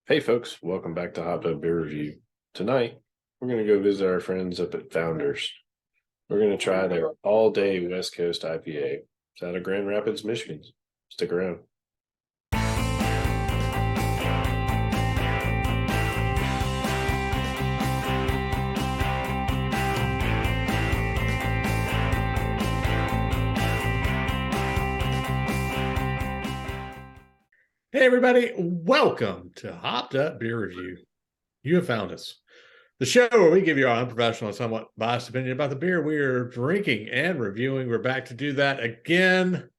Hey folks, welcome back to Hot Tub Beer Review. Tonight, we're going to go visit our friends up at Founders. We're going to try their all-day West Coast IPA. It's out of Grand Rapids, Michigan. Stick around. Hey everybody, welcome to Hopped Up Beer Review. You have found us. The show where we give you our unprofessional and somewhat biased opinion about the beer we are drinking and reviewing. We're back to do that again.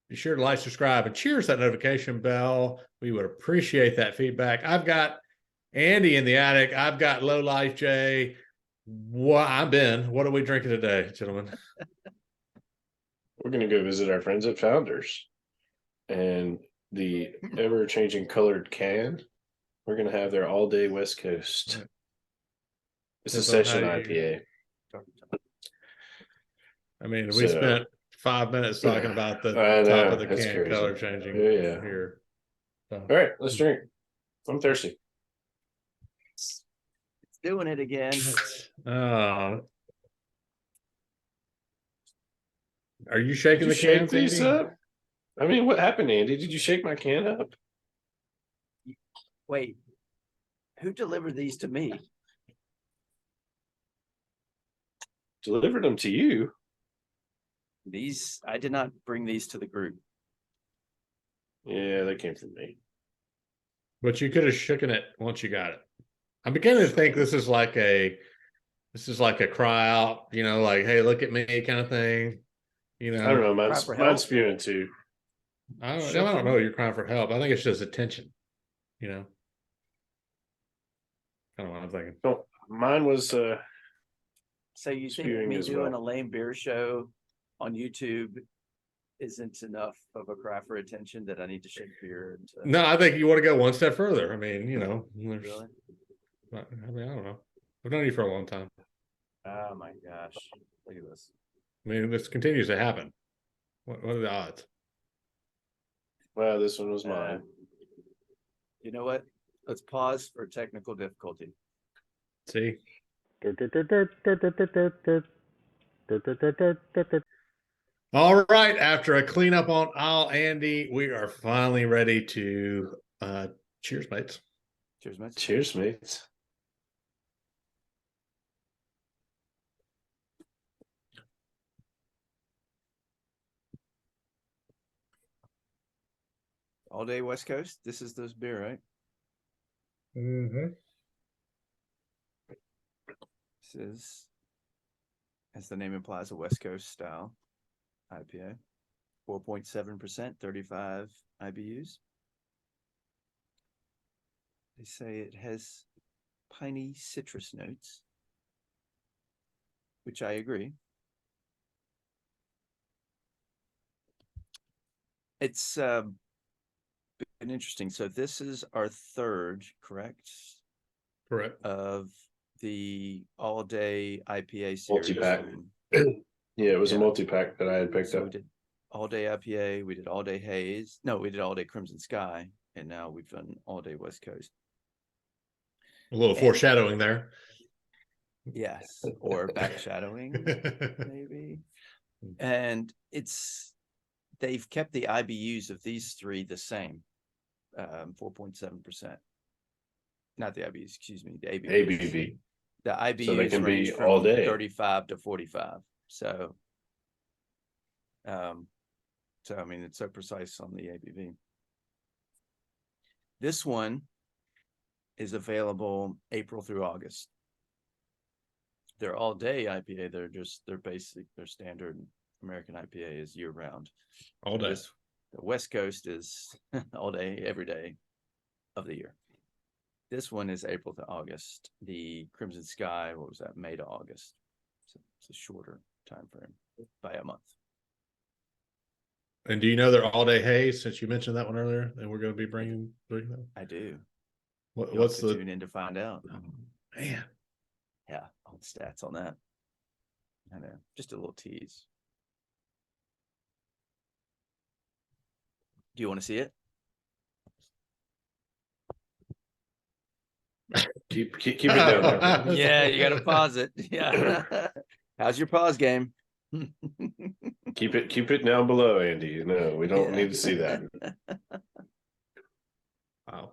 Be sure to like, subscribe, and cheers that notification bell. We would appreciate that feedback. I've got Andy in the attic. I've got Low Life Jay. I'm Ben. What are we drinking today, gentlemen? We're going to go visit our friends at Founders. And the ever-changing colored can, we're going to have their all-day West Coast. It's a session IPA. I mean, we spent 5 minutes talking about the top of the can crazy. Color changing here. So. All right, let's drink. I'm thirsty. It's doing it again. Are you shaking the cans, Andy? Up? I mean, what happened, Andy? Did you shake my can up? Wait, who delivered these to me? Delivered them to you? I did not bring these to the group. Yeah, they came from me. But you could have shooken it once you got it. I'm beginning to think this is like a cry out, like, hey, look at me kind of thing. I don't know. Mine's spewing too. I don't know. You're crying for help. I think it's just attention. Kind of what I'm thinking. No, mine was. So you think me doing a lame beer show on YouTube isn't enough of a cry for attention that I need to shake beer? No, I think you want to go one step further. I mean, really. I don't know. I've known you for a long time. Oh my gosh! Look at this. I mean, this continues to happen. What are the odds? Well, this one was mine. You know what? Let's pause for technical difficulty. See? All right. After a cleanup on aisle Andy, we are finally ready to cheers, mates. Cheers, mates. Cheers, mates. All day West Coast. This is this beer, right? Mm-hmm. This is, as the name implies, a West Coast style IPA. 4.7%, 35 IBUs. They say it has piney citrus notes, which I agree. It's been interesting. So this is our third, correct? Correct. Of the all-day IPA series. Multi-pack. Yeah, it was a multi-pack that I had picked up. We did all-day IPA. We did all-day haze. No, we did all-day Crimson Sky, and now we've done all-day West Coast. A little foreshadowing there. Yes, or backshadowing, maybe. And they've kept the IBUs of these three the same, 4.7%. Not the IBUs, excuse me, the ABV. The IBUs so they can range be from all day. 35 to 45. So, I mean, it's so precise on the ABV. This one is available April through August. They're all day IPA. They're basic. Their standard American IPA is year round. All day. The West Coast is all day, every day of the year. This one is April to August. The Crimson Sky, what was that? May to August. So it's a shorter time frame by a month. And do you know they're all day haze? Since you mentioned that one earlier, and we're going to be bringing them. I do. What's the tune in to find out? Man, yeah, all the stats on that. I know, just a little tease. Do you want to see it? Keep it down there, man. Yeah, you got to pause it. Yeah. How's your pause game? Keep it down below, Andy. No, we don't need to see that. Wow.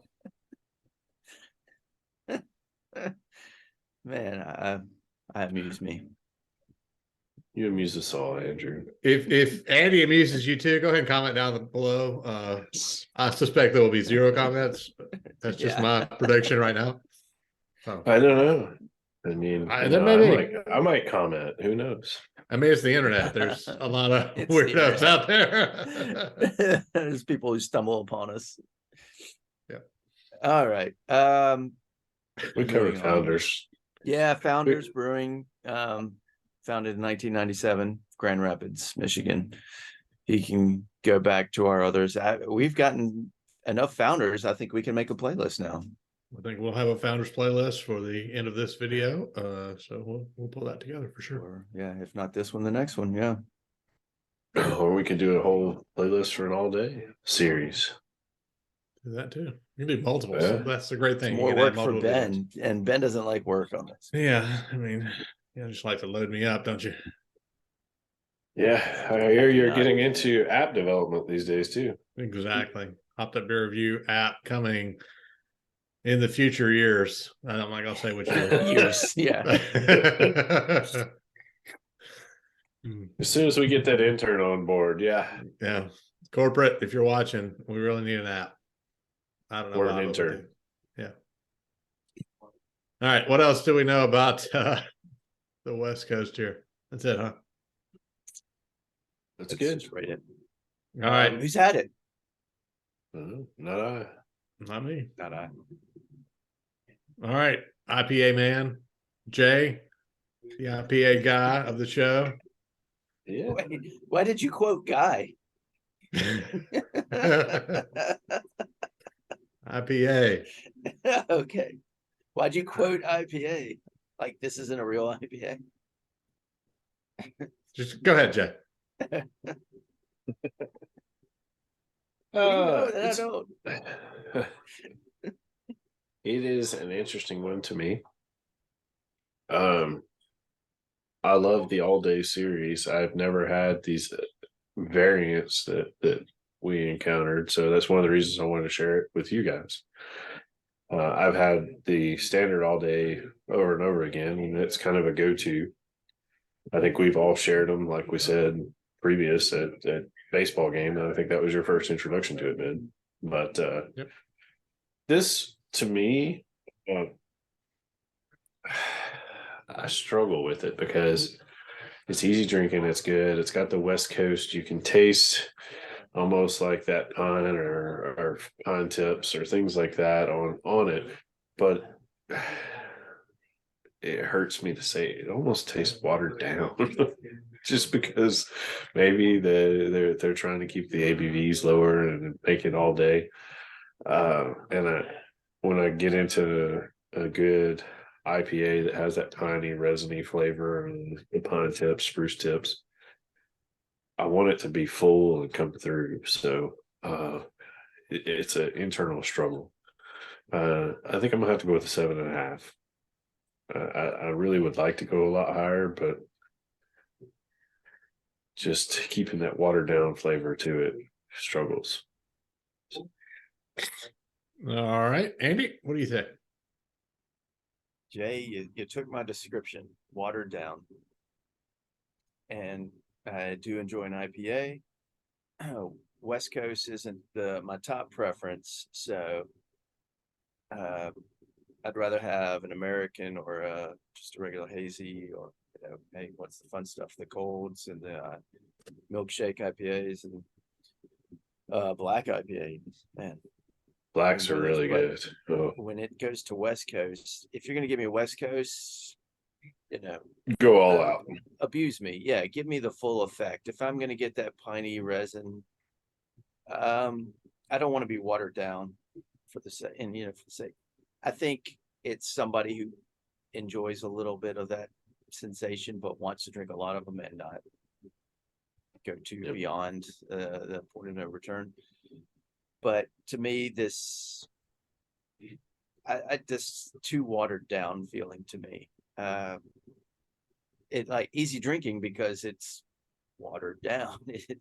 Man, I amuse me. You amuse us all, Andrew. If Andy amuses you too, go ahead and comment down below. I suspect there will be 0 comments. That's just my prediction right now. So, I don't know. I mean, there may be. I might comment. Who knows? I mean, it's the internet. There's a lot of It's the weirdos out there. There's people who stumble upon us. Yeah. All right. We covered moving on. Founders. Yeah, Founders Brewing, founded in 1997, Grand Rapids, Michigan. You can go back to our others. We've gotten enough founders. I think we can make a playlist now. I think we'll have a Founders playlist for the end of this video. So we'll pull that together for sure. Or, yeah, if not this one, the next one. Yeah. Or we could do a whole playlist for an all-day series. Do that too. You can do multiple. Yeah. So that's the great thing. It's You more can add work for multiple Ben, videos. and Ben doesn't like work on this. Yeah, I mean, you just like to load me up, don't you? Yeah, I hear you're getting into app development these days too. Exactly. Hopped Up Beer Review app coming in the future years. I'm not gonna say which year. Years, yeah. As soon as we get that intern on board, yeah. Yeah. Corporate, if you're watching, we really need an app. I don't know. Or an why, but we intern. do. Yeah. All right. What else do we know about the West Coast here? That's it, huh? That's good. Just rate it. All right. Who's had it? Not I. Not me. Not I. All right. IPA man, Jay, the IPA guy of the show. Yeah. Why did you quote Guy? IPA. Okay. Why'd you quote IPA? Like this isn't a real IPA? Just go ahead, Jay. I don't. It is an interesting one to me. I love the all day series. I've never had these variants that we encountered, so that's one of the reasons I wanted to share it with you guys. I've had the standard all day over and over again, and it's kind of a go-to. I think we've all shared them, like we said previous at baseball game. I think that was your first introduction to it, man. But Yep. This to me, I struggle with it because it's easy drinking. It's good. It's got the West Coast. You can taste almost like that pine or pine tips or things like that on it. But it hurts me to say it almost tastes watered down. Just because maybe they're trying to keep the ABVs lower and make it all day. When I get into a good IPA that has that piney, resiny flavor and the pine tips, spruce tips, I want it to be full and come through. So it's an internal struggle. I think I'm gonna have to go with a 7.5. I really would like to go a lot higher, but just keeping that watered down flavor to it struggles. All right. Andy, what do you think? Jay, you took my description, watered down. And I do enjoy an IPA. West Coast isn't my top preference, so I'd rather have an American or just a regular hazy, or hey, what's the fun stuff? The colds and the milkshake IPAs and black IPA. Man, Blacks are really good. Oh, when it goes to West Coast, if you're gonna give me West Coast, go all out. Abuse me. Yeah, give me the full effect. If I'm gonna get that piney resin, I don't want to be watered down for the sake, and for the sake. I think it's somebody who enjoys a little bit of that sensation, but wants to drink a lot of them and not go too beyond the point of no return. But to me, this I just too watered down feeling to me. It like easy drinking because it's watered down.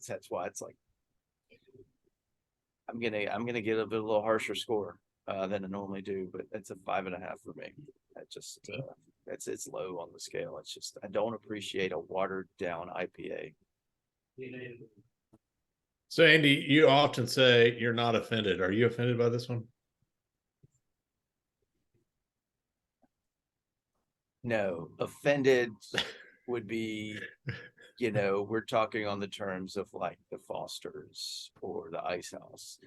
That's why it's like I'm gonna get a little harsher score than I normally do, but it's a 5.5 for me. That just it's low on the scale. It's just I don't appreciate a watered down IPA. So Andy, you often say you're not offended. Are you offended by this one? No, offended would be, we're talking on the terms of like the Fosters or the Ice House.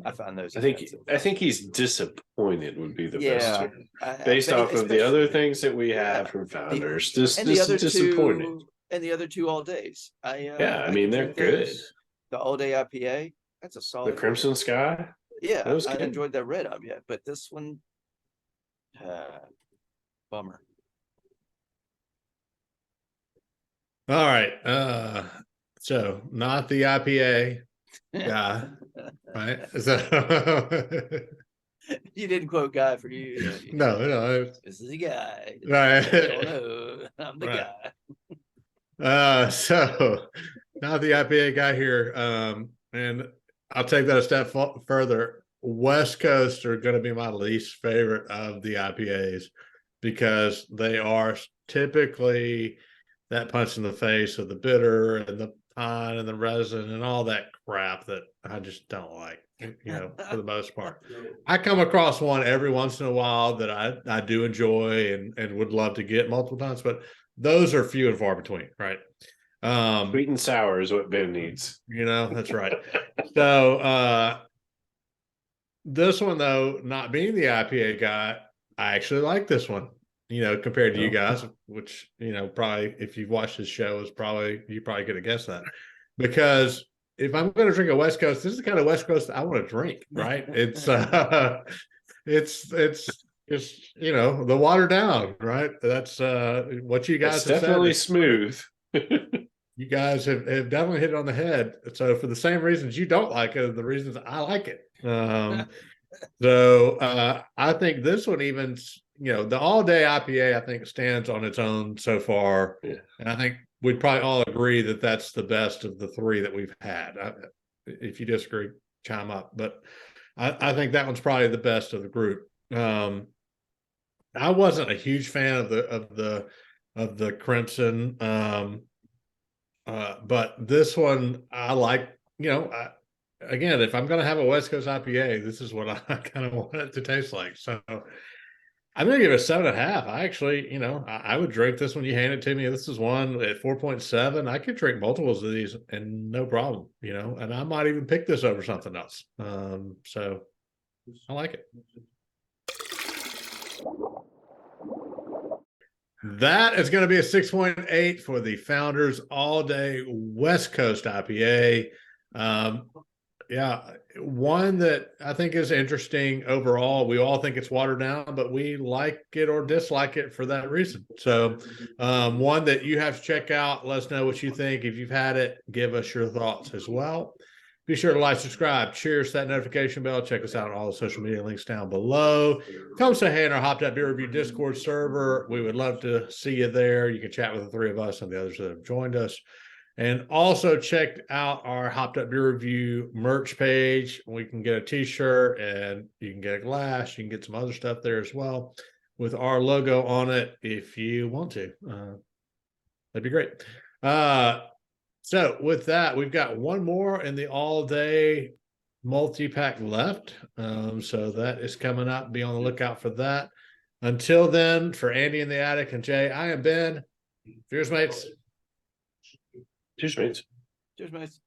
I find those. I think he's disappointed would be the best Yeah, term. Based off of the other things that we have from Founders. This and the other is disappointing. two, and the other two all days. Yeah, I mean, can they're drink good. those. The all day IPA, that's a The solid. Crimson beer. Sky. Yeah, that was I good. enjoyed that red IPA, but this one, bummer. All right. So not the IPA guy, right? So You didn't quote Guy for you. no. This is a guy. Right. Oh no, I'm the Right. guy. So not the IPA guy here. And I'll take that a step further. West Coast are going to be my least favorite of the IPAs because they are typically that punch in the face of the bitter and the pine and the resin and all that crap that I just don't like, for the most part. I come across one every once in a while that I do enjoy and would love to get multiple times, but those are few and far between, right? Sweet and sour is what Ben needs. That's right. So this one, though, not being the IPA guy, I actually like this one, compared to you guys, which, probably if you've watched this show you probably could have guessed that. Because if I'm going to drink a West Coast, this is the kind of West Coast I want to drink, right? It's the water down, right? That's what you guys It's have definitely said. smooth. You guys have definitely hit it on the head. So for the same reasons you don't like it, the reasons I like it. So I think this one even, the all day IPA, I think stands on its own so far. Yeah. And I think we'd probably all agree that that's the best of the three that we've had. If you disagree, chime up. But I think that one's probably the best of the group. I wasn't a huge fan of the Crimson. But this one I like, again, if I'm going to have a West Coast IPA, this is what I kind of want it to taste like. So I'm going to give it a 7.5. I actually, I would drink this when you hand it to me. This is one at 4.7. I could drink multiples of these and no problem, and I might even pick this over something else. So I like it. That is going to be a 6.8 for the Founders All Day West Coast IPA. One that I think is interesting overall. We all think it's watered down, but we like it or dislike it for that reason. So one that you have to check out. Let us know what you think. If you've had it, give us your thoughts as well. Be sure to like, subscribe, cheers that notification bell. Check us out on all the social media links down below. Come say hey in our Hopped Up Beer Review Discord server. We would love to see you there. You can chat with the three of us and the others that have joined us. And also check out our Hopped Up Beer Review merch page. We can get a t-shirt and you can get a glass. You can get some other stuff there as well with our logo on it if you want to. That'd be great. So with that, we've got one more in the all-day multi-pack left. So that is coming up. Be on the lookout for that. Until then, for Andy in the attic and Jay, I am Ben. Cheers, mates. Cheers, mates. Cheers, mates.